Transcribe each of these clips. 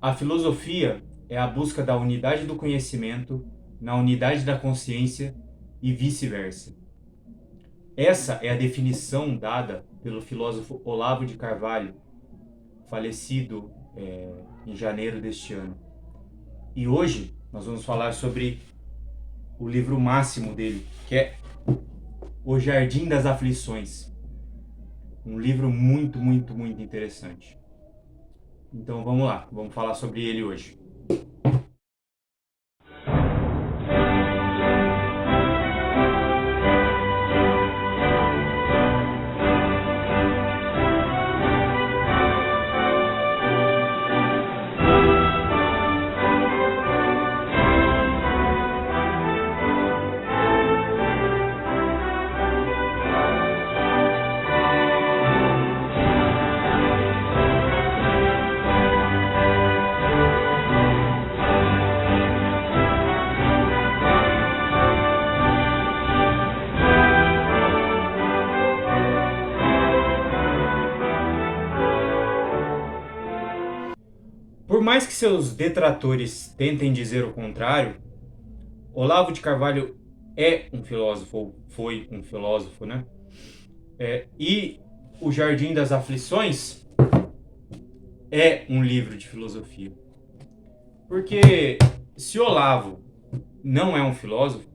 A filosofia é a busca da unidade do conhecimento na unidade da consciência e vice-versa. Essa é a definição dada pelo filósofo Olavo de Carvalho, falecido em janeiro deste ano. E hoje nós vamos falar sobre o livro máximo dele, que é O Jardim das Aflições. Um livro muito, muito, muito interessante. Então vamos lá, vamos falar sobre ele hoje. Por mais que seus detratores tentem dizer o contrário, Olavo de Carvalho é um filósofo, ou foi um filósofo, né? E O Jardim das Aflições é um livro de filosofia. Porque se Olavo não é um filósofo,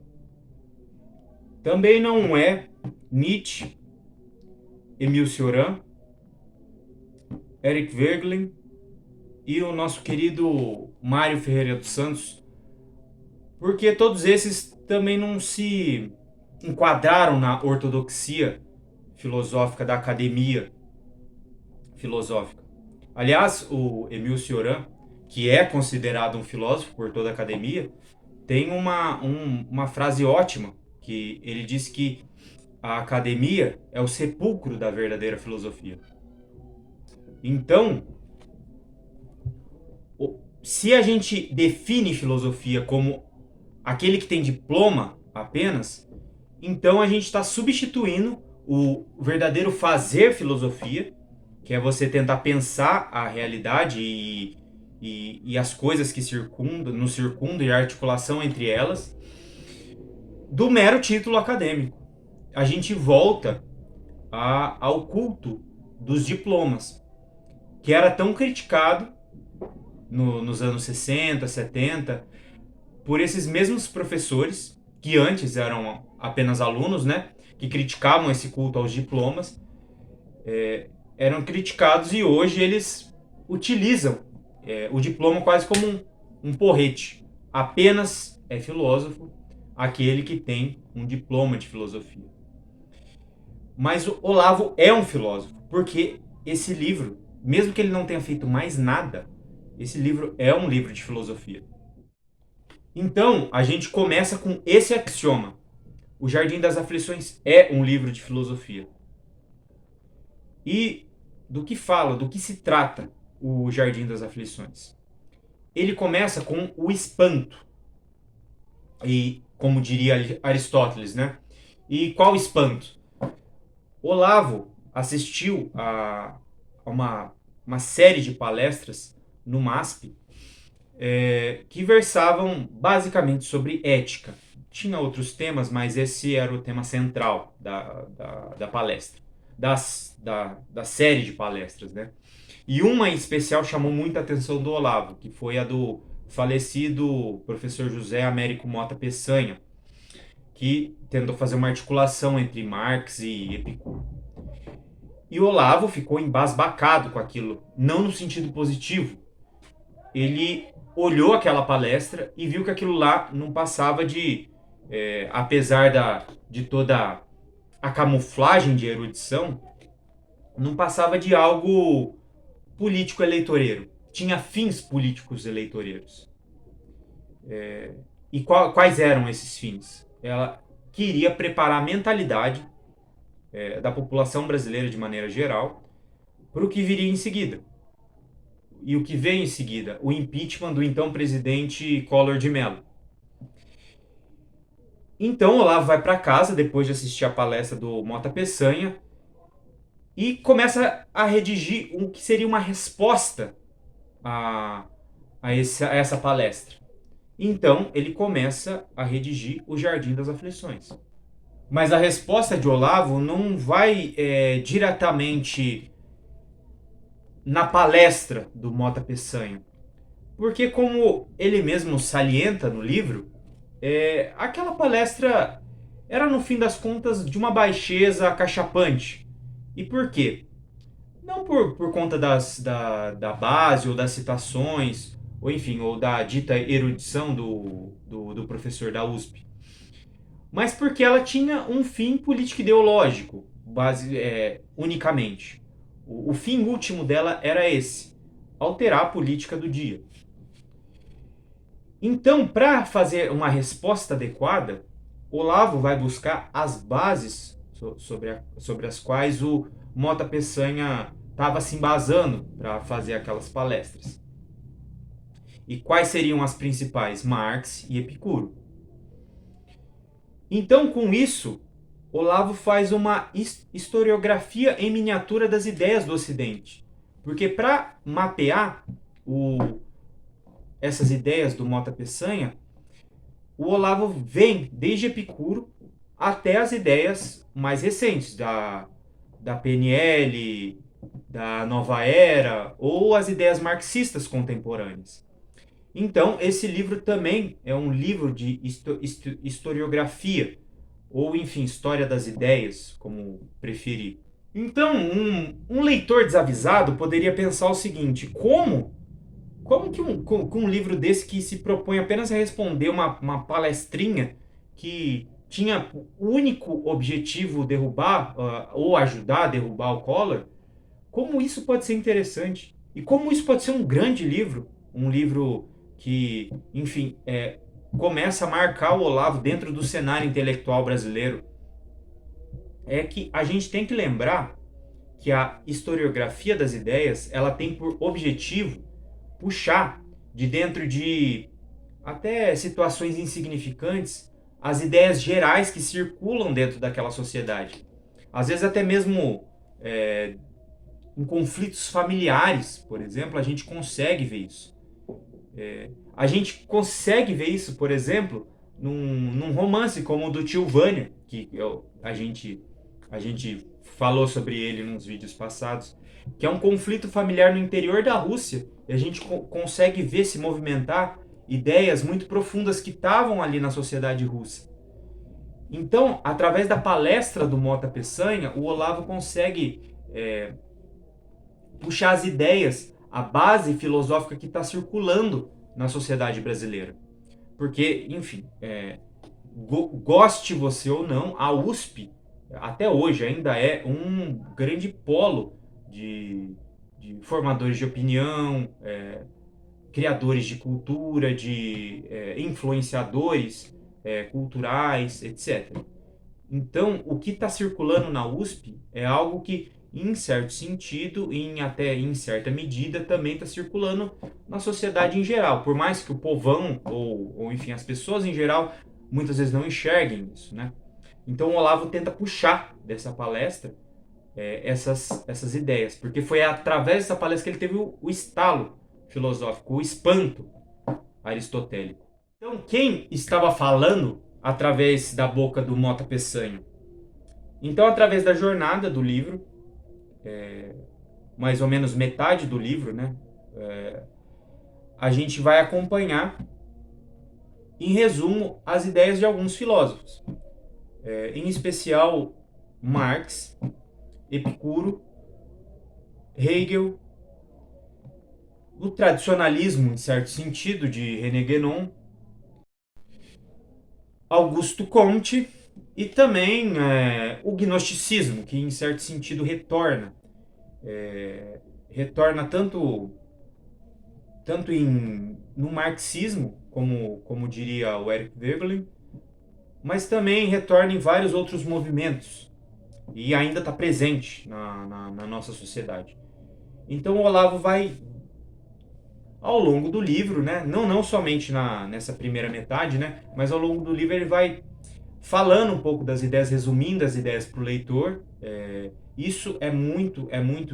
também não é Nietzsche, Emile Cioran, Eric Voegelin e o nosso querido Mário Ferreira dos Santos, porque todos esses também não se enquadraram na ortodoxia filosófica da academia filosófica. Aliás, o Emile Cioran, que é considerado um filósofo por toda a academia, tem uma frase ótima, que ele diz que a academia é o sepulcro da verdadeira filosofia. Então, se a gente define filosofia como aquele que tem diploma apenas, então a gente está substituindo o verdadeiro fazer filosofia, que é você tentar pensar a realidade e as coisas que nos circundam e a articulação entre elas, do mero título acadêmico. A gente volta ao culto dos diplomas, que era tão criticado nos anos 60, 70, por esses mesmos professores, que antes eram apenas alunos, né, que criticavam esse culto aos diplomas, eram criticados, e hoje eles utilizam o diploma quase como um porrete. Apenas é filósofo aquele que tem um diploma de filosofia. Mas o Olavo é um filósofo, porque esse livro, mesmo que ele não tenha feito mais nada, esse livro é um livro de filosofia. Então, a gente começa com esse axioma. O Jardim das Aflições é um livro de filosofia. E do que fala, do que se trata o Jardim das Aflições? Ele começa com o espanto. E, como diria Aristóteles, né? E qual espanto? Olavo assistiu a uma série de palestras no MASP, que versavam basicamente sobre ética. Tinha outros temas, mas esse era o tema central da palestra, da série de palestras, né? E uma em especial chamou muita atenção do Olavo, que foi a do falecido professor José Américo Mota Peçanha, que tentou fazer uma articulação entre Marx e Epicuro. E o Olavo ficou embasbacado com aquilo, não no sentido positivo. Ele olhou aquela palestra e viu que aquilo lá não passava apesar de toda a camuflagem de erudição, não passava de algo político-eleitoreiro. Tinha fins políticos eleitoreiros. E quais eram esses fins? Ela queria preparar a mentalidade da população brasileira de maneira geral para o que viria em seguida. E o que veio em seguida? O impeachment do então presidente Collor de Mello. Então Olavo vai para casa depois de assistir a palestra do Mota Peçanha e começa a redigir o que seria uma resposta a essa palestra. Então ele começa a redigir o Jardim das Aflições. Mas a resposta de Olavo não vai diretamente na palestra do Mota Peçanha, porque como ele mesmo salienta no livro, aquela palestra era no fim das contas de uma baixeza acachapante. E por quê? Não por conta da base ou das citações, ou enfim, ou da dita erudição do professor da USP, mas porque ela tinha um fim político-ideológico, unicamente. O fim último dela era esse: alterar a política do dia. Então, para fazer uma resposta adequada, Olavo vai buscar as bases sobre as quais o Mota Peçanha estava se embasando para fazer aquelas palestras. E quais seriam as principais? Marx e Epicuro. Então, com isso, Olavo faz uma historiografia em miniatura das ideias do Ocidente. Porque para mapear essas ideias do Mota Peçanha, o Olavo vem desde Epicuro até as ideias mais recentes, da PNL, da Nova Era, ou as ideias marxistas contemporâneas. Então, esse livro também é um livro de historiografia, ou enfim, história das ideias, como preferir. Então, um leitor desavisado poderia pensar o seguinte: como que com um livro desse que se propõe apenas a responder uma palestrinha que tinha o único objetivo derrubar ou ajudar a derrubar o Collor, como isso pode ser interessante? E como isso pode ser um grande livro? Um livro que, enfim, começa a marcar o Olavo dentro do cenário intelectual brasileiro. É que a gente tem que lembrar que a historiografia das ideias, ela tem por objetivo puxar de dentro de até situações insignificantes as ideias gerais que circulam dentro daquela sociedade. Às vezes até mesmo em conflitos familiares, por exemplo, a gente consegue ver isso. A gente consegue ver isso, por exemplo, num romance como o do Tio Vânia, que a gente falou sobre ele nos vídeos passados, que é um conflito familiar no interior da Rússia, e a gente consegue ver se movimentar ideias muito profundas que estavam ali na sociedade russa. Então, através da palestra do Mota Peçanha, o Olavo consegue puxar as ideias, a base filosófica que está circulando na sociedade brasileira. Porque, enfim, goste você ou não, a USP, até hoje, ainda é um grande polo de formadores de opinião, criadores de cultura, de influenciadores culturais, etc. Então, o que está circulando na USP é algo que, em certo sentido, até em certa medida, também está circulando na sociedade em geral. Por mais que o povão, ou enfim, as pessoas em geral, muitas vezes não enxerguem isso, né? Então, o Olavo tenta puxar dessa palestra essas ideias, porque foi através dessa palestra que ele teve o estalo filosófico, o espanto aristotélico. Então, quem estava falando através da boca do Mota Peçanha? Então, através da jornada do livro, mais ou menos metade do livro, né, a gente vai acompanhar, em resumo, as ideias de alguns filósofos, em especial Marx, Epicuro, Hegel, o tradicionalismo, em certo sentido, de René Guénon, Augusto Comte e também o gnosticismo, que em certo sentido retorna tanto no marxismo, como diria o Eric Voegelin, mas também retorna em vários outros movimentos e ainda está presente na nossa sociedade. Então o Olavo vai, ao longo do livro, né, não somente nessa primeira metade, né, mas ao longo do livro ele vai falando um pouco das ideias, resumindo as ideias para o leitor. Isso é muito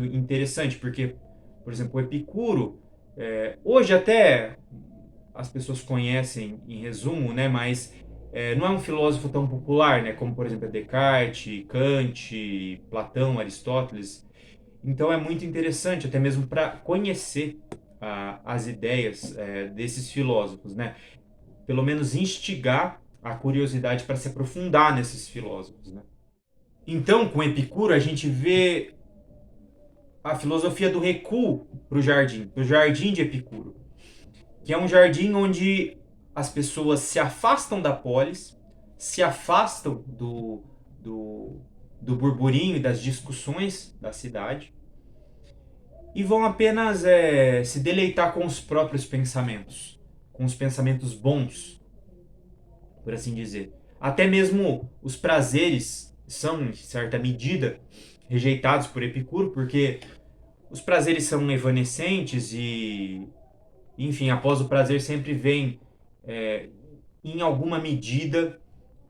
interessante, porque, por exemplo, o Epicuro Hoje até as pessoas conhecem em resumo, né? Mas não é um filósofo tão popular, né? Como, por exemplo, Descartes, Kant, Platão, Aristóteles. Então é muito interessante, até mesmo para conhecer as ideias desses filósofos, né? Pelo menos instigar a curiosidade para se aprofundar nesses filósofos, né? Então, com Epicuro, a gente vê a filosofia do recuo para o jardim de Epicuro, que é um jardim onde as pessoas se afastam da polis, se afastam do, do burburinho e das discussões da cidade e vão apenas se deleitar com os próprios pensamentos, com os pensamentos bons, por assim dizer. Até mesmo os prazeres são, em certa medida, rejeitados por Epicuro, porque os prazeres são evanescentes e, enfim, após o prazer sempre vem, é, em alguma medida,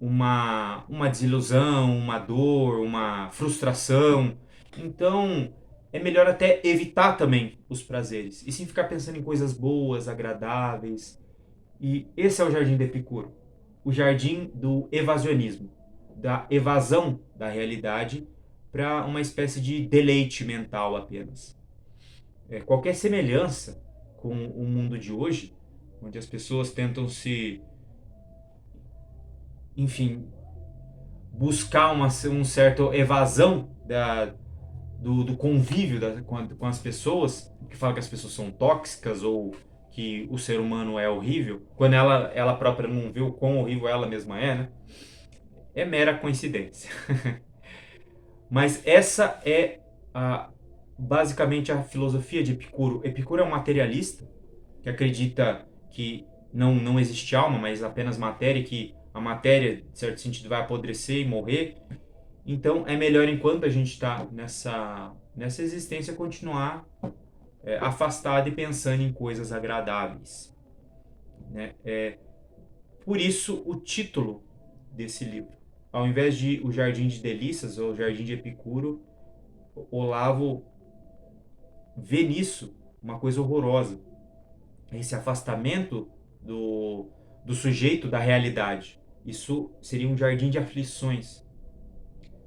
uma desilusão, uma dor, uma frustração. Então, é melhor até evitar também os prazeres e sim ficar pensando em coisas boas, agradáveis. E esse é o jardim de Epicuro, o jardim do evasionismo, da evasão da realidade para uma espécie de deleite mental apenas. Qualquer semelhança com o mundo de hoje, onde as pessoas tentam se, enfim, buscar um certo evasão do convívio com as pessoas, que fala que as pessoas são tóxicas ou que o ser humano é horrível, quando ela própria não vê o quão horrível ela mesma é, né? É mera coincidência. Mas essa é basicamente a filosofia de Epicuro. Epicuro é um materialista que acredita que não existe alma, mas apenas matéria, que a matéria, de certo sentido, vai apodrecer e morrer. Então é melhor, enquanto a gente está nessa existência, continuar afastado e pensando em coisas agradáveis, né? Por isso o título desse livro. Ao invés de O Jardim de Delícias ou O Jardim de Epicuro, Olavo vê nisso uma coisa horrorosa. Esse afastamento do sujeito da realidade. Isso seria um jardim de aflições,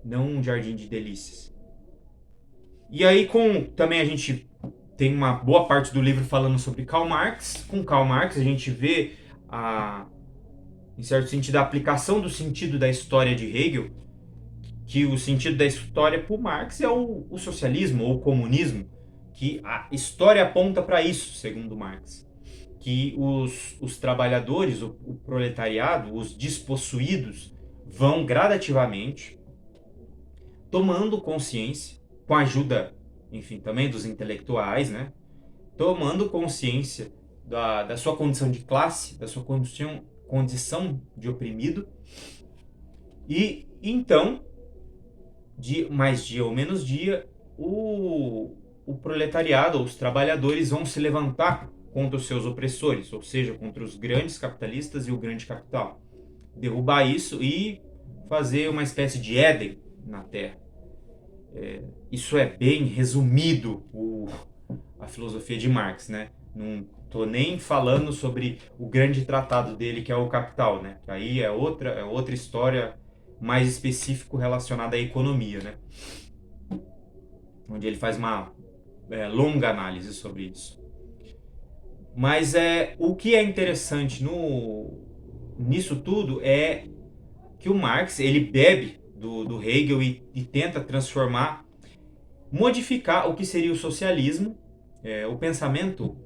não um jardim de delícias. E aí também a gente tem uma boa parte do livro falando sobre Karl Marx. Com Karl Marx a gente vê em certo sentido, a aplicação do sentido da história de Hegel, que o sentido da história para Marx é o socialismo ou o comunismo, que a história aponta para isso, segundo Marx. Que os trabalhadores, o proletariado, os despossuídos, vão gradativamente tomando consciência, com a ajuda, enfim, também dos intelectuais, né? Tomando consciência da sua condição de classe, da sua condição de oprimido, e então, de mais dia ou menos dia, o proletariado, os trabalhadores vão se levantar contra os seus opressores, ou seja, contra os grandes capitalistas e o grande capital. Derrubar isso e fazer uma espécie de Éden na Terra. Isso é bem resumido a filosofia de Marx, né? Não tô nem falando sobre o grande tratado dele, que é o Capital, né? Que aí é outra história mais específico relacionada à economia, né? Onde ele faz uma longa análise sobre isso. Mas o que é interessante nisso tudo é que o Marx ele bebe do Hegel e tenta transformar, modificar o que seria o socialismo, o pensamento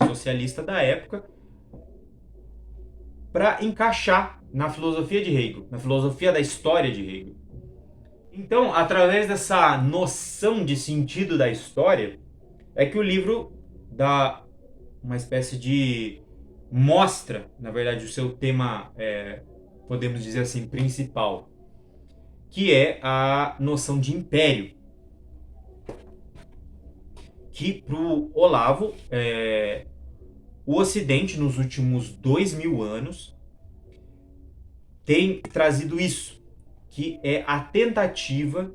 socialista da época, para encaixar na filosofia de Hegel, na filosofia da história de Hegel. Então, através dessa noção de sentido da história, é que o livro dá uma espécie de mostra, na verdade, o seu tema, podemos dizer assim, principal, que é a noção de império. Que para o Olavo, o Ocidente, nos últimos 2000 anos, tem trazido isso, que é a tentativa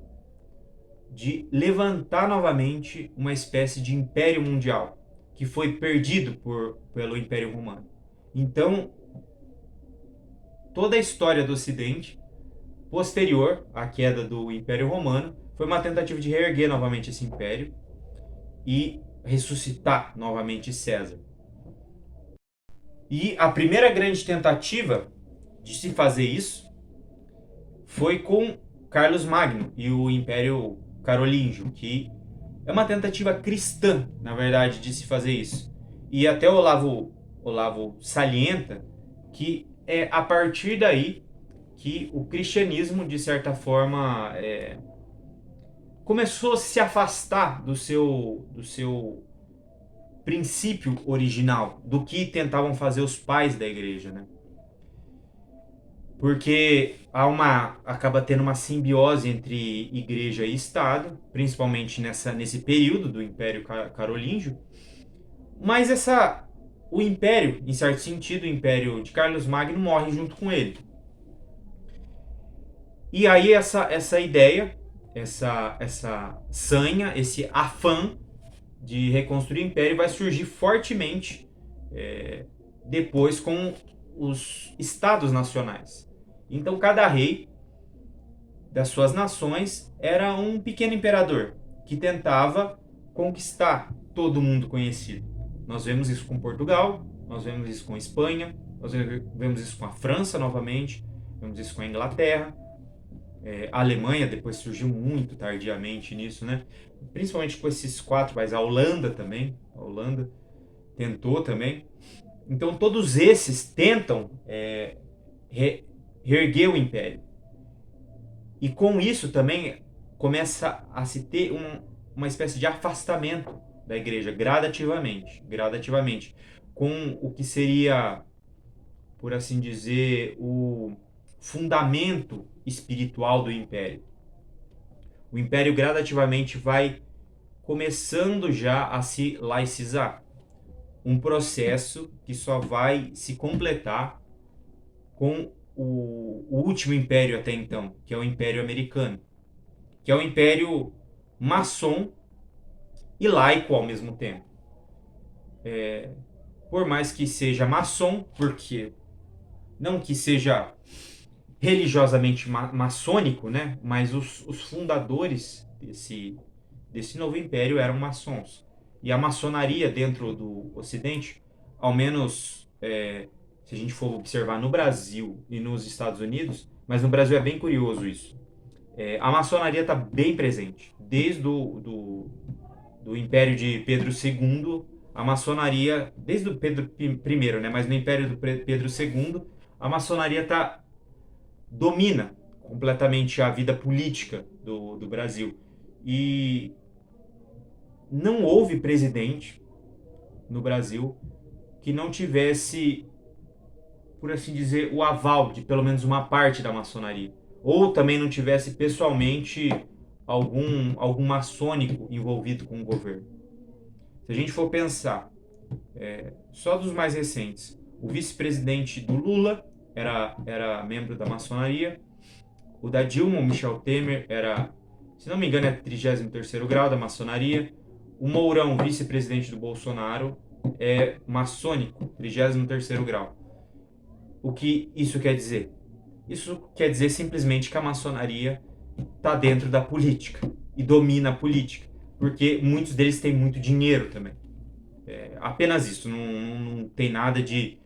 de levantar novamente uma espécie de império mundial, que foi perdido pelo Império Romano. Então, toda a história do Ocidente, posterior à queda do Império Romano, foi uma tentativa de reerguer novamente esse império e ressuscitar novamente César. E a primeira grande tentativa de se fazer isso foi com Carlos Magno e o Império Carolíngio, que é uma tentativa cristã, na verdade, de se fazer isso. E até Olavo salienta que é a partir daí que o cristianismo, de certa forma, começou a se afastar do seu princípio original, do que tentavam fazer os pais da igreja, né? Porque acaba tendo uma simbiose entre igreja e Estado, principalmente nesse período do Império Carolíngio. Mas o Império, em certo sentido, o Império de Carlos Magno morre junto com ele. E aí essa ideia, essa sanha, esse afã de reconstruir o Império vai surgir fortemente depois com os Estados nacionais. Então cada rei das suas nações era um pequeno imperador que tentava conquistar todo mundo conhecido. Nós vemos isso com Portugal, nós vemos isso com Espanha, nós vemos isso com a França novamente, vemos isso com a Inglaterra. A Alemanha depois surgiu muito tardiamente nisso, né? Principalmente com esses 4, mas a Holanda também. A Holanda tentou também. Então todos esses tentam reerguer o império. E com isso também começa a se ter uma espécie de afastamento da igreja gradativamente, com o que seria, por assim dizer, o fundamento espiritual do império. O império gradativamente vai começando já a se laicizar, um processo que só vai se completar com o último império até então, que é o Império Americano, que é o império maçom e laico ao mesmo tempo. Por mais que seja maçom, porque não que seja religiosamente maçônico, né? Mas os fundadores desse novo império eram maçons. E a maçonaria dentro do Ocidente, ao menos se a gente for observar no Brasil e nos Estados Unidos, mas no Brasil é bem curioso isso. A maçonaria está bem presente. Desde do Império de Pedro II, a maçonaria, desde o Pedro I, né? Mas no Império do Pedro II, a maçonaria domina completamente a vida política do Brasil. E não houve presidente no Brasil que não tivesse, por assim dizer, o aval de pelo menos uma parte da maçonaria. Ou também não tivesse pessoalmente algum maçônico envolvido com o governo. Se a gente for pensar, só dos mais recentes, o vice-presidente do Lula era membro da maçonaria, o da Dilma, o Michel Temer, se não me engano, é 33º grau da maçonaria. O Mourão, vice-presidente do Bolsonaro, é maçônico, 33º grau. O que isso quer dizer? Isso quer dizer simplesmente que a maçonaria está dentro da política e domina a política, porque muitos deles têm muito dinheiro também. Apenas isso, não tem nada de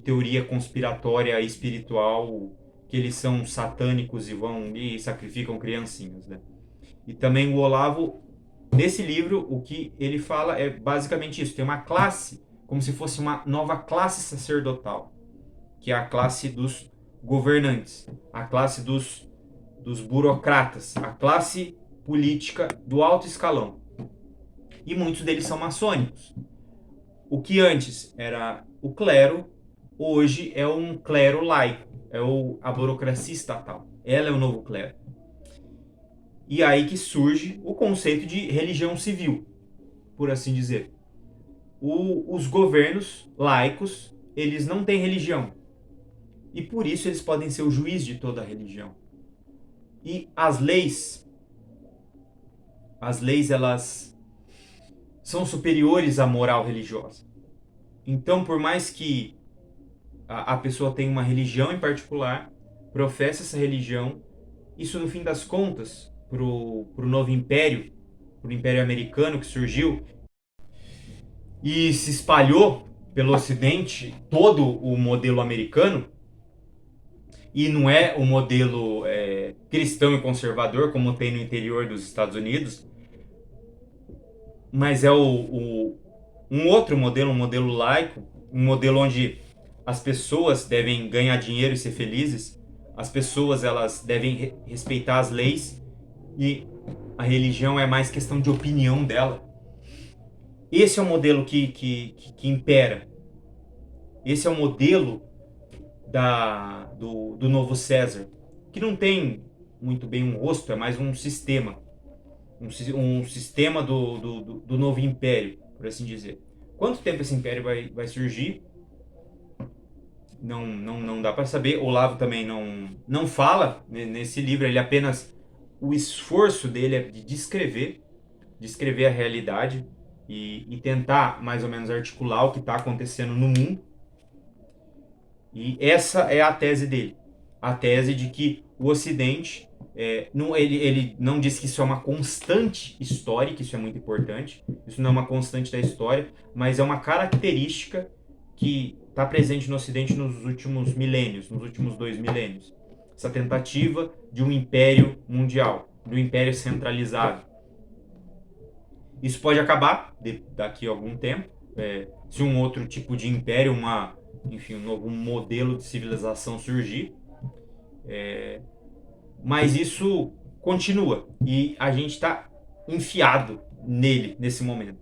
teoria conspiratória espiritual, que eles são satânicos e vão e sacrificam criancinhas, né? E também o Olavo, nesse livro, o que ele fala é basicamente isso. Tem uma classe, como se fosse uma nova classe sacerdotal, que é a classe dos governantes, a classe dos burocratas, a classe política do alto escalão. E muitos deles são maçônicos. O que antes era o clero, hoje é um clero laico, a burocracia estatal. Ela é o novo clero. E aí que surge o conceito de religião civil, por assim dizer. Os governos laicos, eles não têm religião. E por isso eles podem ser o juiz de toda a religião. E as leis, elas são superiores à moral religiosa. Então, por mais que a pessoa tenha uma religião em particular, professa essa religião, isso no fim das contas, pro novo império, pro império americano que surgiu e se espalhou pelo Ocidente, todo o modelo americano, e não é o modelo cristão e conservador como tem no interior dos Estados Unidos, mas é um outro modelo, um modelo laico, um modelo onde as pessoas devem ganhar dinheiro e ser felizes, as pessoas elas devem respeitar as leis e a religião é mais questão de opinião dela. Esse é o modelo que impera. Esse é o modelo do novo César, que não tem muito bem um rosto, é mais um sistema. Um sistema do novo império, por assim dizer. Quanto tempo esse império vai surgir? Não dá para saber. Olavo também não fala nesse livro, ele apenas. O esforço dele é de descrever a realidade e tentar mais ou menos articular o que está acontecendo no mundo. E essa é a tese dele. A tese de que o Ocidente, ele não diz que isso é uma constante histórica, isso é muito importante, isso não é uma constante da história, mas é uma característica que está presente no Ocidente nos últimos milênios, nos últimos 2 milênios. Essa tentativa de um império mundial, de um império centralizado. Isso pode acabar daqui a algum tempo, se um outro tipo de império, enfim, um novo modelo de civilização surgir. Mas isso continua e a gente está enfiado nele nesse momento,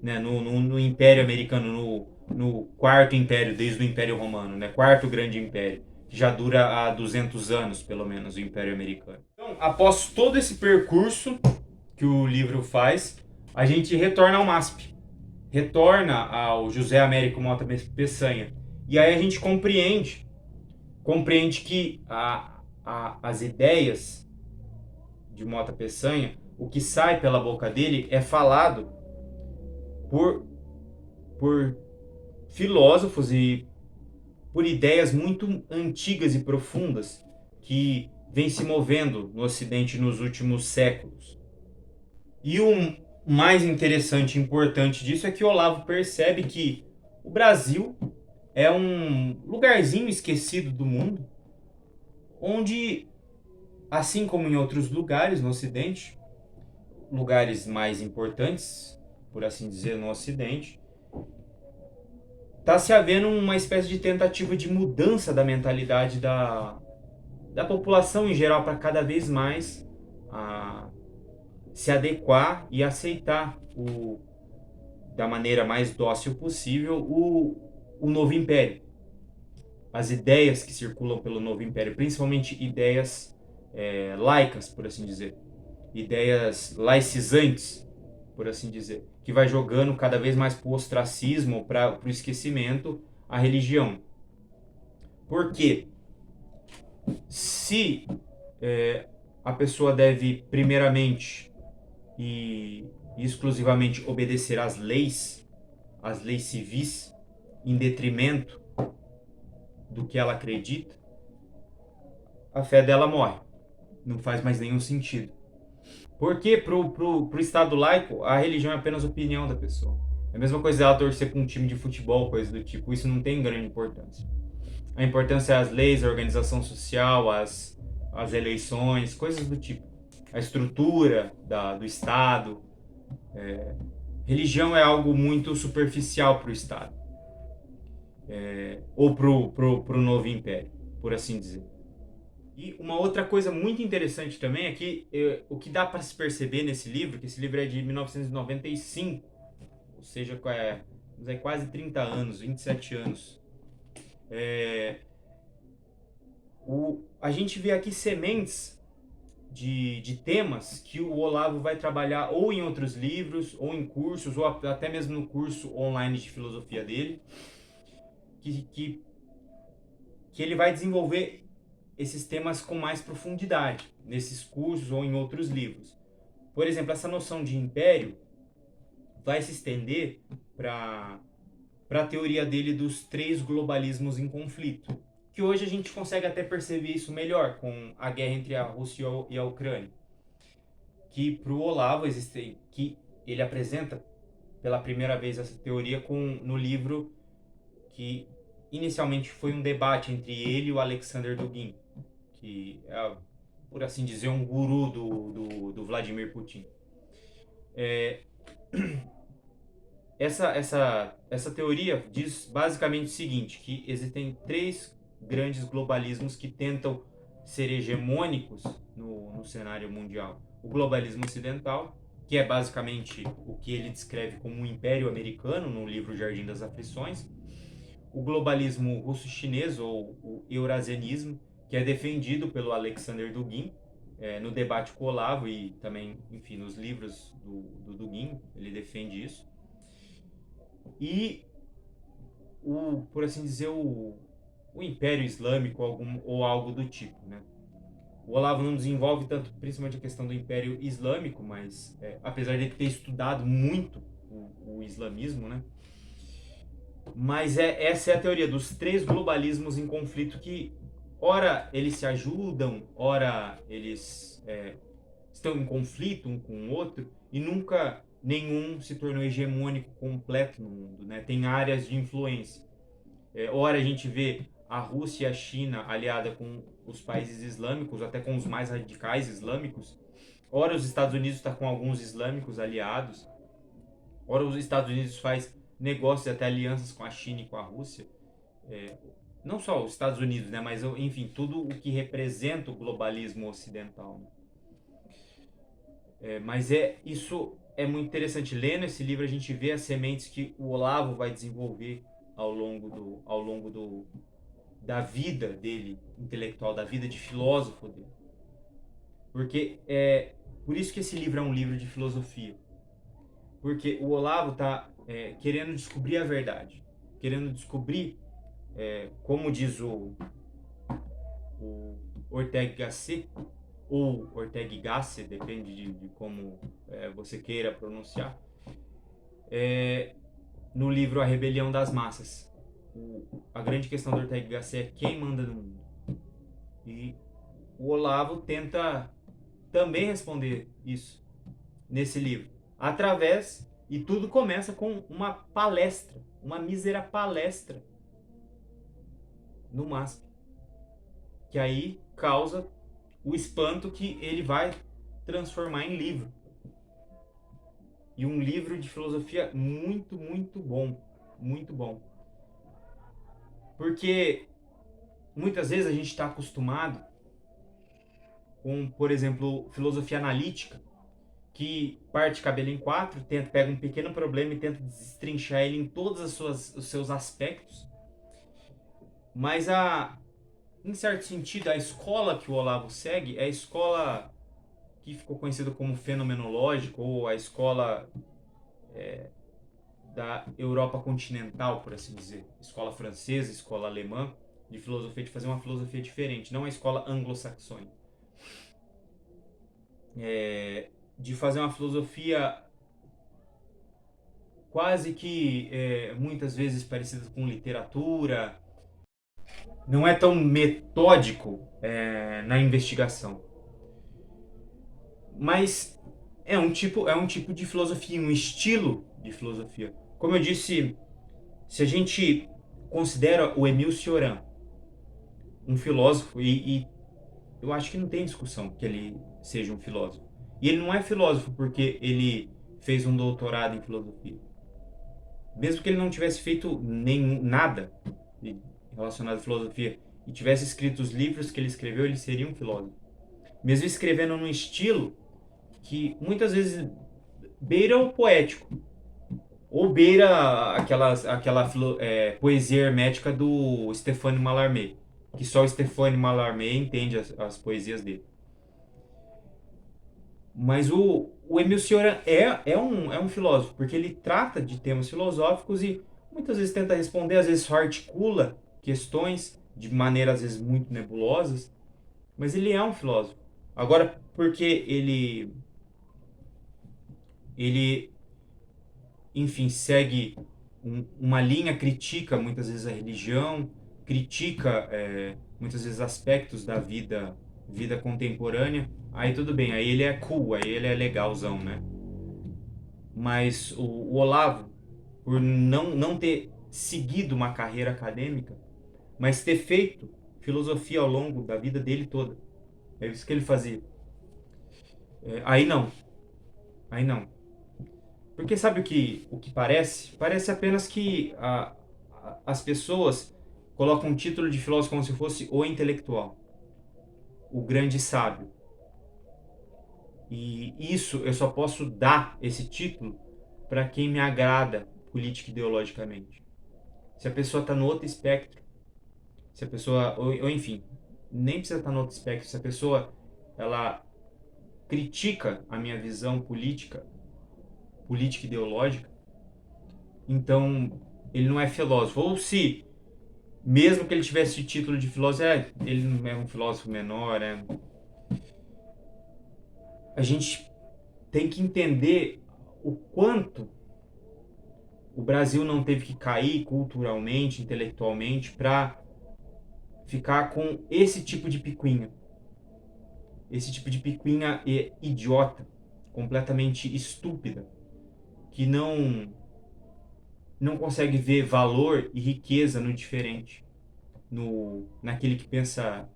né? No Império Americano, no quarto império desde o Império Romano, né? Quarto grande império, que já dura há 200 anos pelo menos o Império Americano. Então, após todo esse percurso que o livro faz, a gente retorna ao MASP, retorna ao José Américo Mota Peçanha, e aí a gente compreende que as ideias de Mota Peçanha, o que sai pela boca dele é falado por filósofos e por ideias muito antigas e profundas que vêm se movendo no Ocidente nos últimos séculos. E o mais interessante e importante disso é que Olavo percebe que o Brasil é um lugarzinho esquecido do mundo, onde, assim como em outros lugares no Ocidente, lugares mais importantes, por assim dizer, no Ocidente, está se havendo uma espécie de tentativa de mudança da mentalidade da população em geral para cada vez mais se adequar e aceitar da maneira mais dócil possível o novo império. As ideias que circulam pelo novo império, principalmente ideias laicas, por assim dizer. Ideias laicizantes, por assim dizer. Que vai jogando cada vez mais para o ostracismo, para o esquecimento, a religião. Por quê? Se a pessoa deve, primeiramente e exclusivamente, obedecer às leis civis, em detrimento do que ela acredita, a fé dela morre. Não faz mais nenhum sentido. Porque pro Estado laico, a religião é apenas opinião da pessoa. É a mesma coisa ela torcer para um time de futebol, coisa do tipo. Isso não tem grande importância. A importância é as leis, a organização social, as eleições, coisas do tipo. A estrutura do Estado. Religião é algo muito superficial para o Estado. Ou pro novo império, por assim dizer. E uma outra coisa muito interessante também é que o que dá para se perceber nesse livro, que esse livro é de 1995, ou seja, quase 30 anos, 27 anos. A gente vê aqui sementes de temas que o Olavo vai trabalhar ou em outros livros, ou em cursos, ou até mesmo no curso online de filosofia dele, que ele vai desenvolver esses temas com mais profundidade, nesses cursos ou em outros livros. Por exemplo, essa noção de império, vai se estender para a teoria dele dos três globalismos em conflito, que hoje a gente consegue até perceber isso melhor com a guerra entre a Rússia e a Ucrânia, que para o Olavo existe, que ele apresenta pela primeira vez essa teoria no livro que inicialmente foi um debate entre ele e o Alexander Dugin, que é, por assim dizer, um guru do Vladimir Putin. Essa teoria diz basicamente o seguinte, que existem três grandes globalismos que tentam ser hegemônicos no cenário mundial. O globalismo ocidental, que é basicamente o que ele descreve como um império americano no livro Jardim das Aflições. O globalismo russo-chinês, ou o eurasianismo, que é defendido pelo Alexander Dugin, no debate com o Olavo e também, enfim, nos livros do Dugin, ele defende isso. E, por assim dizer, o Império Islâmico ou algo do tipo, né? O Olavo não desenvolve tanto, principalmente a questão do Império Islâmico, mas apesar de ter estudado muito o islamismo, né? Mas essa é a teoria dos três globalismos em conflito que, ora, eles se ajudam, ora, eles estão em conflito um com o outro, e nunca nenhum se tornou hegemônico completo no mundo, né? Tem áreas de influência. Ora, a gente vê a Rússia e a China aliada com os países islâmicos, até com os mais radicais islâmicos. Ora, os Estados Unidos está com alguns islâmicos aliados. Ora, os Estados Unidos faz negócios e até alianças com a China e com a Rússia. Não só os Estados Unidos, né? Mas, enfim, tudo o que representa o globalismo ocidental. Né? Mas isso é muito interessante. Lendo esse livro, a gente vê as sementes que o Olavo vai desenvolver ao longo da vida dele, intelectual, da vida de filósofo dele. Porque por isso que esse livro é um livro de filosofia. Porque o Olavo está querendo descobrir a verdade. Querendo descobrir, como diz o Ortega Gasset, ou Ortega Gasset, depende de como você queira pronunciar, no livro A Rebelião das Massas. A grande questão do Ortega Gasset é quem manda no mundo. E o Olavo tenta também responder isso nesse livro. E tudo começa com uma palestra, uma mísera palestra no MASP. Que aí causa o espanto que ele vai transformar em livro. E um livro de filosofia muito, muito bom. Muito bom. Porque muitas vezes a gente está acostumado com, por exemplo, filosofia analítica, que parte cabelo em quatro, pega um pequeno problema e tenta destrinchar ele em todos os seus aspectos. Mas, em certo sentido, a escola que o Olavo segue é a escola que ficou conhecida como fenomenológica, ou a escola da Europa continental, por assim dizer. Escola francesa, escola alemã, de filosofia, de fazer uma filosofia diferente, não a escola anglo-saxônica. De fazer uma filosofia quase que muitas vezes parecida com literatura, não é tão metódico na investigação. Mas é um tipo de filosofia, um estilo de filosofia. Como eu disse, se a gente considera o Émile Cioran um filósofo, e eu acho que não tem discussão que ele seja um filósofo. E ele não é filósofo porque ele fez um doutorado em filosofia. Mesmo que ele não tivesse feito nada relacionado à filosofia e tivesse escrito os livros que ele escreveu, ele seria um filósofo. Mesmo escrevendo num estilo que muitas vezes beira o poético, ou beira aquela poesia hermética do Stéphane Mallarmé, que só o Stéphane Mallarmé entende as poesias dele. Mas o Émile Cioran é um filósofo, porque ele trata de temas filosóficos e muitas vezes tenta responder, às vezes só articula questões de maneira às vezes muito nebulosas, mas ele é um filósofo. Agora, porque ele enfim, segue uma linha, critica muitas vezes a religião, critica muitas vezes aspectos da vida contemporânea, aí tudo bem, aí ele é cool, aí ele é legalzão, né? Mas o Olavo, por não ter seguido uma carreira acadêmica, mas ter feito filosofia ao longo da vida dele toda, é isso que ele fazia. Aí não, aí não. Porque sabe o que parece? Parece apenas que as pessoas colocam o título de filósofo como se fosse o intelectual, o grande sábio. E isso eu só posso dar esse título para quem me agrada política ideologicamente. Se a pessoa está no outro espectro, se a pessoa, ou enfim, nem precisa estar no outro espectro, se a pessoa ela critica a minha visão política ideológica, então ele não é filósofo. Ou se, mesmo que ele tivesse o título de filósofo, ele não é um filósofo menor, a gente tem que entender o quanto o Brasil não teve que cair culturalmente, intelectualmente, para ficar com esse tipo de picuinha. Esse tipo de picuinha idiota, completamente estúpida, que não consegue ver valor e riqueza no diferente, naquele que pensa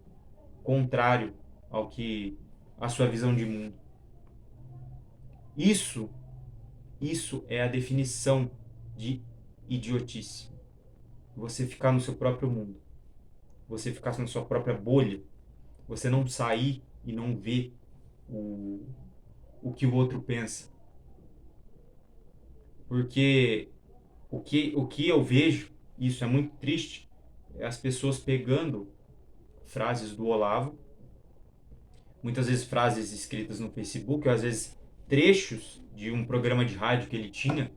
contrário ao que a sua visão de mundo. Isso é a definição de idiotice. Você ficar no seu próprio mundo, você ficar na sua própria bolha, você não sair e não ver o que o outro pensa. Porque o que eu vejo, e isso é muito triste, é as pessoas pegando frases do Olavo, muitas vezes frases escritas no Facebook, ou às vezes trechos de um programa de rádio que ele tinha,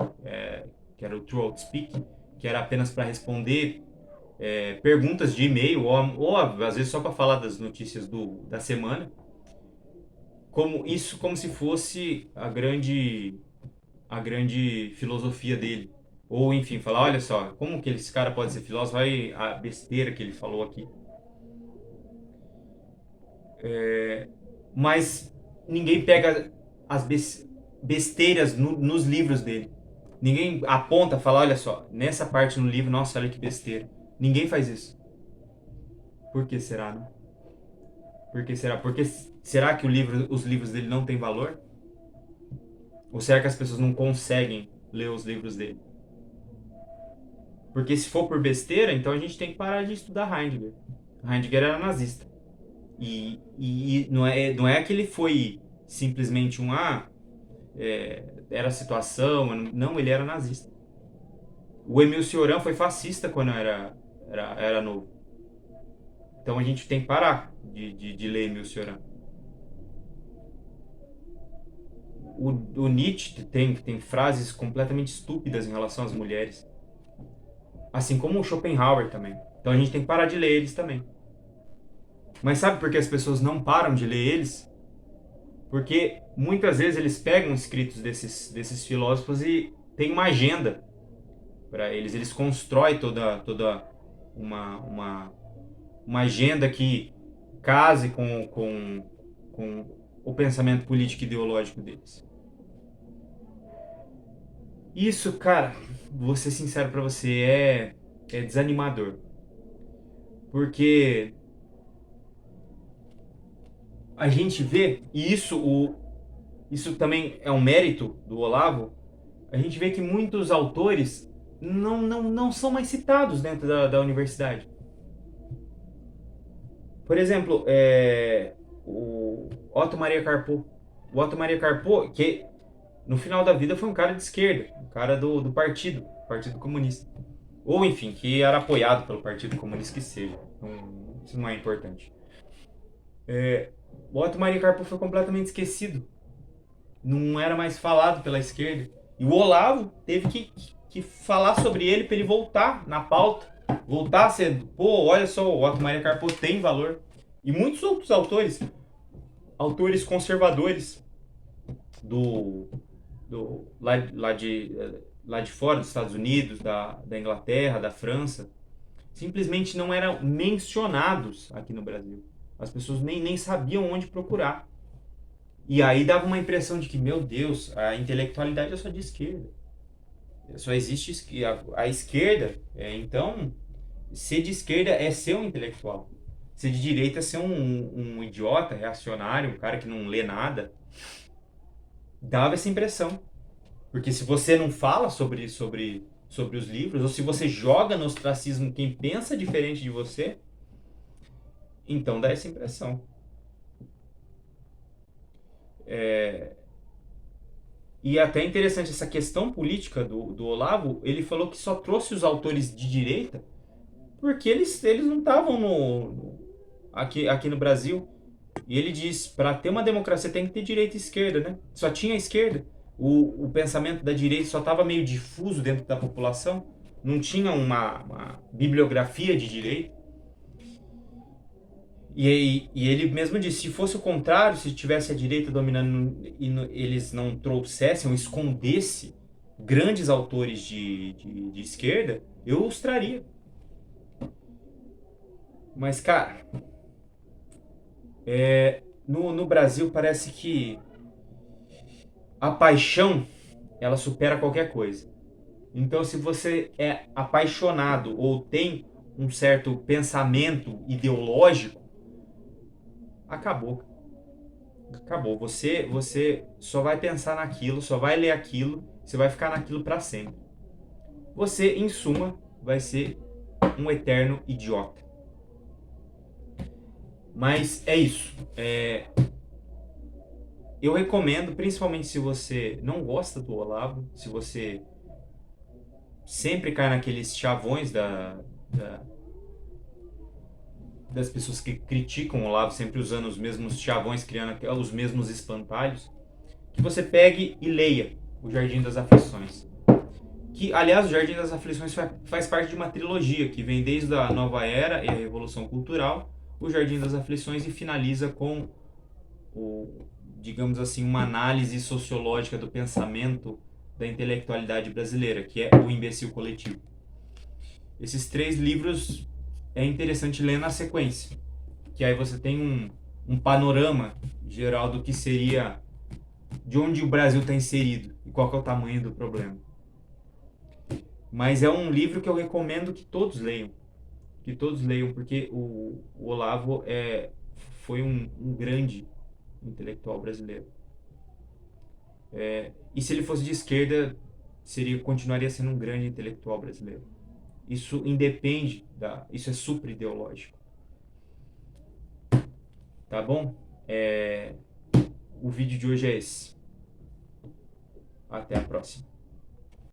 que era o True Outspeak, que era apenas para responder perguntas de e-mail, ou às vezes só para falar das notícias da semana, como se fosse a grande filosofia dele. Ou, enfim, falar, olha só, como que esse cara pode ser filósofo? Olha a besteira que ele falou aqui. Mas ninguém pega as besteiras nos livros dele. Ninguém aponta, fala, olha só, nessa parte no livro, nossa, olha que besteira. Ninguém faz isso. Por que será, né? Por que será? Porque será que os livros dele não têm valor? Ou será que as pessoas não conseguem ler os livros dele? Porque se for por besteira, então a gente tem que parar de estudar Heidegger. Heidegger era nazista. E não é que ele foi simplesmente era a situação. Não, ele era nazista. O Emil Cioran foi fascista quando era novo. Então a gente tem que parar de ler Emil Cioran. O Nietzsche tem frases completamente estúpidas em relação às mulheres. Assim como o Schopenhauer também. Então a gente tem que parar de ler eles também. Mas sabe por que as pessoas não param de ler eles? Porque muitas vezes eles pegam escritos desses filósofos e tem uma agenda para eles. Eles constroem toda uma agenda que case com o pensamento político e ideológico deles. Isso, cara, vou ser sincero pra você, é desanimador. Porque a gente vê, e isso também é um mérito do Olavo, a gente vê que muitos autores não são mais citados dentro da universidade. Por exemplo, o Otto Maria Carpo. O Otto Maria Carpo, que no final da vida foi um cara de esquerda, um cara do Partido Comunista. Ou, enfim, que era apoiado pelo Partido Comunista, que seja. Isso não é importante. O Otto Maria Carpo foi completamente esquecido. Não era mais falado pela esquerda. E o Olavo teve que falar sobre ele para ele voltar na pauta. Voltar a ser, pô, olha só, o Otto Maria Carpo tem valor. E muitos outros autores conservadores lá de lá de fora, dos Estados Unidos, da Inglaterra, da França, simplesmente não eram mencionados aqui no Brasil. As pessoas nem sabiam onde procurar. E aí dava uma impressão de que, meu Deus, a intelectualidade é só de esquerda. Só existe a esquerda. Então, ser de esquerda é ser um intelectual. Ser de direita é ser um idiota, reacionário, um cara que não lê nada. Dava essa impressão. Porque se você não fala sobre os livros, ou se você joga no ostracismo quem pensa diferente de você, então dá essa impressão. E é até interessante essa questão política do Olavo, ele falou que só trouxe os autores de direita porque eles não estavam aqui no Brasil. E ele diz, para ter uma democracia tem que ter direita e esquerda, né? Só tinha a esquerda. O pensamento da direita só estava meio difuso dentro da população. Não tinha uma bibliografia de direita. E ele mesmo disse, se fosse o contrário, se tivesse a direita dominando e eles não trouxessem ou escondessem grandes autores de esquerda, eu os traria. Mas, cara, no Brasil parece que a paixão, ela supera qualquer coisa. Então, se você é apaixonado ou tem um certo pensamento ideológico, acabou. Acabou. Você só vai pensar naquilo, só vai ler aquilo, você vai ficar naquilo para sempre. Você, em suma, vai ser um eterno idiota. Mas é isso. Eu recomendo, principalmente se você não gosta do Olavo, se você sempre cai naqueles chavões das pessoas que criticam o Olavo, sempre usando os mesmos chavões, criando os mesmos espantalhos, que você pegue e leia O Jardim das Aflições. Que, aliás, O Jardim das Aflições faz parte de uma trilogia que vem desde a Nova Era e a Revolução Cultural, O Jardim das Aflições, e finaliza com, digamos assim, uma análise sociológica do pensamento da intelectualidade brasileira, que é O Imbecil Coletivo. Esses 3 livros é interessante ler na sequência, que aí você tem um panorama geral do que seria, de onde o Brasil está inserido e qual que é o tamanho do problema. Mas é um livro que eu recomendo que todos leiam, porque o Olavo foi um grande intelectual brasileiro. E se ele fosse de esquerda, continuaria sendo um grande intelectual brasileiro. Isso independe isso é super ideológico. Tá bom? O vídeo de hoje é esse. Até a próxima.